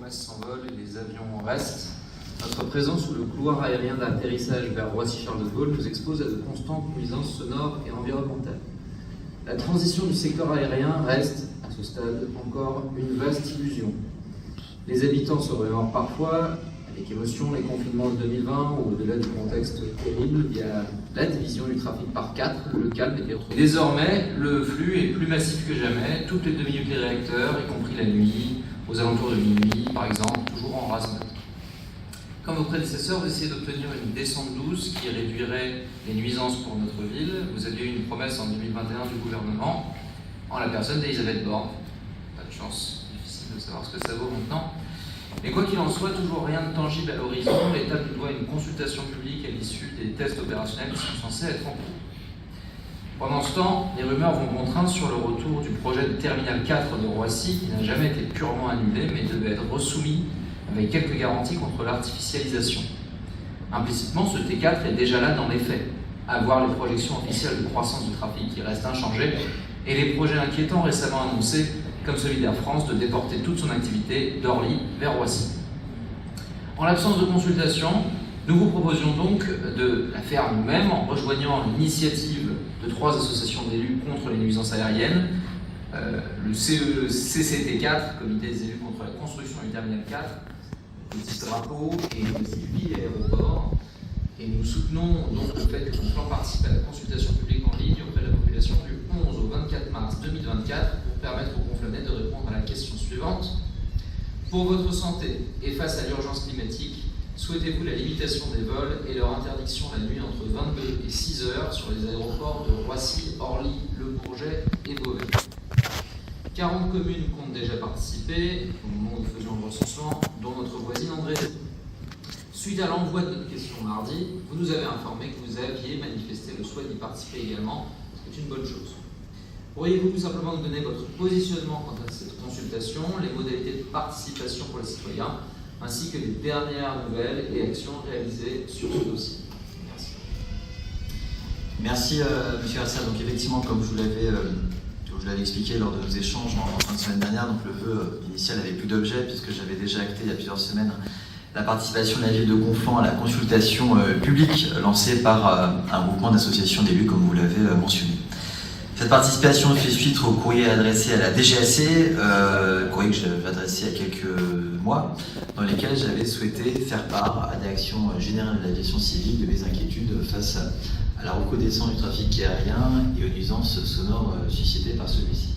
promesses s'envolent et les avions restent, notre présence sous le couloir aérien d'atterrissage vers Roissy-Charles de Gaulle nous expose à de constantes nuisances sonores et environnementales. La transition du secteur aérien reste, à ce stade, encore une vaste illusion. Les habitants se remémorent parfois, avec émotion, les confinements de 2020 ou au-delà du contexte terrible, il y a la division du trafic par 4, le calme était retrouvé. Désormais, le flux est plus massif que jamais, toutes les 2 minutes les réacteurs, y compris la nuit, aux alentours de minuit par exemple, toujours en rase mode. Comme vos prédécesseurs, vous essayez d'obtenir une descente douce qui réduirait les nuisances pour notre ville. Vous aviez eu une promesse en 2021 du gouvernement, en la personne d'Elisabeth Borne. Pas de chance, difficile de savoir ce que ça vaut maintenant. Mais quoi qu'il en soit, toujours rien de tangible à l'horizon. L'État nous doit une consultation publique à l'issue des tests opérationnels qui sont censés être en cours. Pendant ce temps, les rumeurs vont contraindre sur le retour du projet de Terminal 4 de Roissy, qui n'a jamais été purement annulé, mais devait être resoumis avec quelques garanties contre l'artificialisation. Implicitement, ce T4 est déjà là dans les faits, à voir les projections officielles de croissance du trafic qui restent inchangées, et les projets inquiétants récemment annoncés, comme celui d'Air France, de déporter toute son activité d'Orly vers Roissy. En l'absence de consultation, nous vous proposions donc de la faire nous-mêmes en rejoignant l'initiative de 3 associations d'élus contre les nuisances aériennes, le CCT4, Comité des élus contre la construction du Terminal 4, le petit drapeau et le Sylvie Aéroport. Et nous soutenons donc le fait que le plan participe à la consultation publique en ligne auprès de la population du 11 au 24 mars 2024 pour permettre aux Conflonnais de répondre à la question suivante. Pour votre santé et face à l'urgence climatique, souhaitez-vous la limitation des vols et leur interdiction la nuit entre 22 et 6 heures sur les aéroports de Roissy, Orly, Le Bourget et Beauvais? 40 communes comptent déjà participer au moment où nous faisions le recensement, dont notre voisine Andrézy. Suite à l'envoi de notre question mardi, vous nous avez informé que vous aviez manifesté le souhait d'y participer également, ce qui est une bonne chose. Pourriez-vous tout simplement nous donner votre positionnement quant à cette consultation, les modalités de participation pour les citoyens, ainsi que les dernières nouvelles et actions réalisées sur ce dossier? Merci Monsieur Arcia. Donc effectivement, comme je vous l'avais expliqué lors de nos échanges en fin de semaine dernière, donc le vœu initial n'avait plus d'objet puisque j'avais déjà acté il y a plusieurs semaines la participation de la ville de Conflans à la consultation publique lancée par un groupement d'associations d'élus, comme vous l'avez mentionné. Cette participation fait suite au courrier adressé à la DGAC, courrier que j'avais adressé il y a quelques mois, dans lesquels j'avais souhaité faire part à la Direction générale de l'aviation civile de mes inquiétudes face à la recrudescence du trafic aérien et aux nuisances sonores suscitées par celui-ci.